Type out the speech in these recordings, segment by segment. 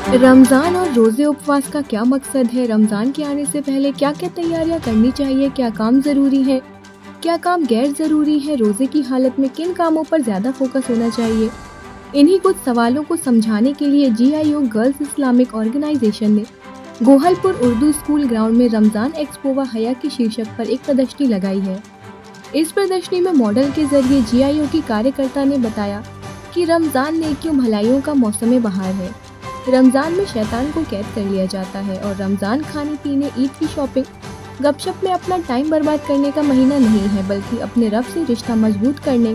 रमज़ान और रोज़े उपवास का क्या मकसद है? रमज़ान के आने से पहले क्या-क्या तैयारियां करनी चाहिए? क्या काम ज़रूरी है? क्या काम गैर ज़रूरी है? रोज़े की हालत में किन कामों पर ज़्यादा फोकस होना चाहिए? इन्हीं कुछ सवालों को समझाने के लिए GIO गर्ल्स इस्लामिक ऑर्गेनाइजेशन ने गोहलपुर उर्दू स्कूल ग्राउंड में रमज़ान एक्सपो व हया की शीर्षक पर एक प्रदर्शनी लगाई है। इस प्रदर्शनी में मॉडल के जरिए GIO की कार्यकर्ता ने बताया कि रमज़ान नेकियों भलाइयों का मौसम बहार है। रमज़ान में शैतान को कैद कर लिया जाता है और रमज़ान खाने पीने, ईद की शॉपिंग, गपशप में अपना टाइम बर्बाद करने का महीना नहीं है, बल्कि अपने रब से रिश्ता मजबूत करने,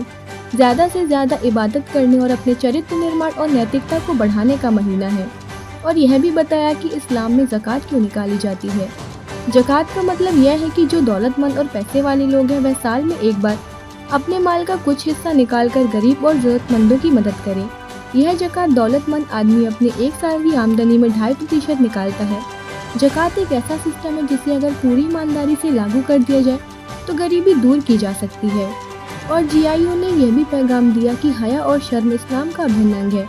ज़्यादा से ज़्यादा इबादत करने और अपने चरित्र निर्माण और नैतिकता को बढ़ाने का महीना है। और यह भी बताया कि इस्लाम में ज़कात क्यों निकाली जाती है। ज़कात का मतलब यह है कि जो दौलतमंद और पैसे वाले लोग हैं वह साल में एक बार अपने माल का कुछ हिस्सा निकालकर गरीब और ज़रूरतमंदों की मदद करें। यह ज़कात दौलतमंद आदमी अपने एक साल की आमदनी में 2.5% निकालता है। ज़कात एक ऐसा सिस्टम है जिसे अगर पूरी ईमानदारी से लागू कर दिया जाए तो गरीबी दूर की जा सकती है। और GIO ने यह भी पैगाम दिया कि हया और शर्म इस्लाम का अभिन्न अंग है।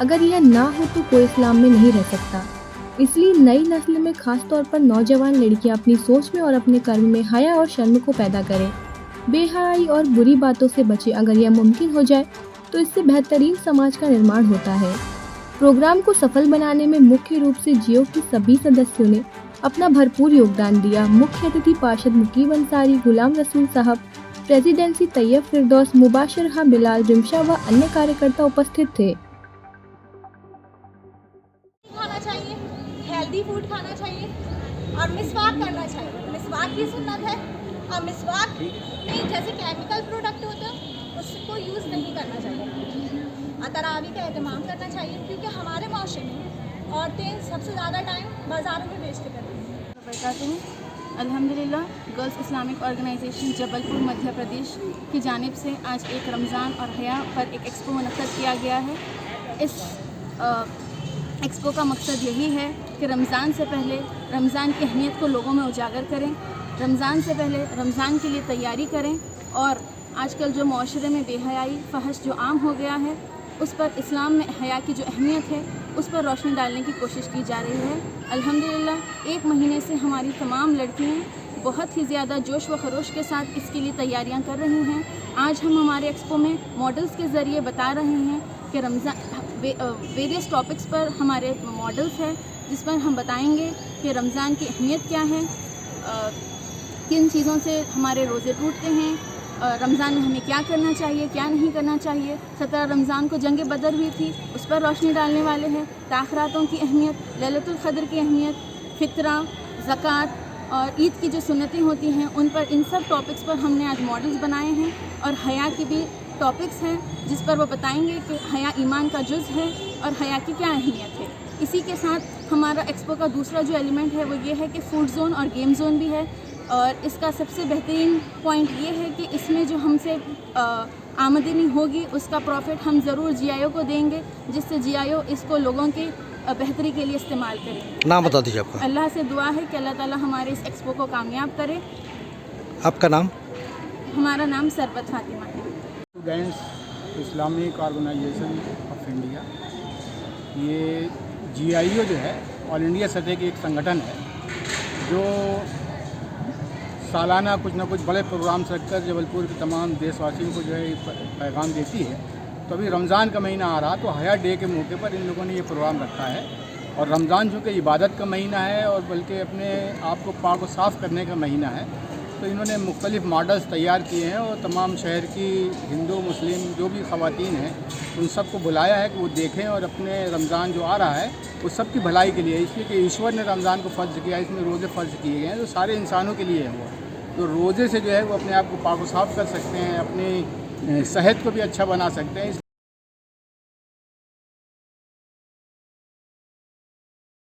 अगर यह ना हो तो कोई इस्लाम में नहीं रह सकता। इसलिए नई नस्ल में खास तौर पर नौजवान लड़कियां अपनी सोच में और अपने कर्म में हया और शर्म को पैदा करें। बेहयाई और बुरी बातों से बचें। अगर यह मुमकिन हो जाए तो इससे बेहतरीन समाज का निर्माण होता है। प्रोग्राम को सफल बनाने में मुख्य रूप से GIO के सभी सदस्यों ने अपना भरपूर योगदान दिया। मुख्य अतिथि पार्षद मुकीब अंसारी, गुलाम रसूल साहब, प्रेसिडेंसी तैयब फिरदौस, मुबाशर हा बिलाल, रिमशा व अन्य कार्यकर्ता उपस्थित थे। खाना चाहिए, हेल्दी फूड खाना चाहिए और मिसवाक करना चाहिए। मिसवाक की सुन्नत है और मिसवाक में जैसे केमिकल प्रोडक्ट होते हैं उसको यूज़ नहीं करना चाहिए और तरावी का एहतमाम करना चाहिए, क्योंकि हमारे माशरे में औरतें सबसे ज़्यादा टाइम बाज़ारों में वेस्ट करती हैं। अल्हम्दुलिल्लाह girls Islamic organisation Jabalpur Madhya Pradesh की जानिब से आज एक रमज़ान और हया पर एक एक्सपो मुनक्कद किया गया है। इस एक्सपो का मकसद यही है कि रमज़ान से पहले रमज़ान की अहमियत को लोगों में उजागर करें, रमज़ान से पहले रमज़ान के लिए तैयारी करें और आजकल जो माशरे में बेहयाई फहश जो आम हो गया है उस पर इस्लाम में हया की जो अहमियत है उस पर रोशनी डालने की कोशिश की जा रही है। अल्हम्दुलिल्लाह एक महीने से हमारी तमाम लड़कियाँ बहुत ही ज़्यादा जोश व खरोश के साथ इसके लिए तैयारियां कर रही हैं। आज हम हमारे एक्सपो में मॉडल्स के ज़रिए बता रहे हैं कि रमज़ान वेरियस टॉपिक्स पर हमारे मॉडल्स हैं जिस पर हम बताएंगे कि रमज़ान की अहमियत क्या है, किन चीज़ों से हमारे रोज़े टूटते हैं, रमज़ान में हमें क्या करना चाहिए, क्या नहीं करना चाहिए। 17 रमज़ान को जंग बदर हुई थी, उस पर रोशनी डालने वाले हैं। ताख़रातों की अहमियत, लैलतुल क़द्र की अहमियत, फ़ितरा, ज़कात और ईद की जो सुन्नतें होती हैं उन पर, इन सब टॉपिक्स पर हमने आज मॉडल्स बनाए हैं। और हया के भी टॉपिक्स हैं जिस पर वो बताएंगे कि हया ईमान का जुज़ है और हया की क्या अहमियत है। इसी के साथ हमारा एक्सपो का दूसरा जो एलिमेंट है वो ये है कि फूड जोन और गेम जोन भी है। और इसका सबसे बेहतरीन पॉइंट ये है कि इसमें जो हमसे आमदनी होगी उसका प्रॉफिट हम ज़रूर GIO को देंगे, जिससे GIO इसको लोगों की बेहतरी के लिए इस्तेमाल करें। नाम बता दीजिए आपका। अल्लाह से दुआ है कि अल्लाह ताला हमारे इस एक्सपो को कामयाब करे। आपका नाम? हमारा नाम सरबत फातिमा है। Students Islamic organisation of India, ये GIO जो है ऑल इंडिया सतह की एक संगठन है जो सालाना कुछ ना कुछ बड़े प्रोग्राम्स रखकर जबलपुर के तमाम देशवासियों को जो है पैगाम देती है। तो अभी रमज़ान का महीना आ रहा तो हया डे के मौके पर इन लोगों ने ये प्रोग्राम रखा है। और रमज़ान चूँकि इबादत का महीना है और बल्कि अपने आप को पाक व साफ़ करने का महीना है, तो इन्होंने मुख्तलिफ़ मॉडल्स तैयार किए हैं और तमाम शहर की हिंदू मुस्लिम जो भी ख़वातीन हैं उन सबको बुलाया है कि वो देखें और अपने रमज़ान जो आ रहा है वो सब की भलाई के लिए, इसलिए कि ईश्वर ने रमज़ान को फ़र्ज़ किया, इसमें रोज़े फ़र्ज़ किए गए हैं तो सारे इंसानों के लिए है वो। तो रोज़े से जो है वो अपने आप को पाक व साफ़ कर सकते हैं, अपनी सेहत को भी अच्छा बना सकते हैं।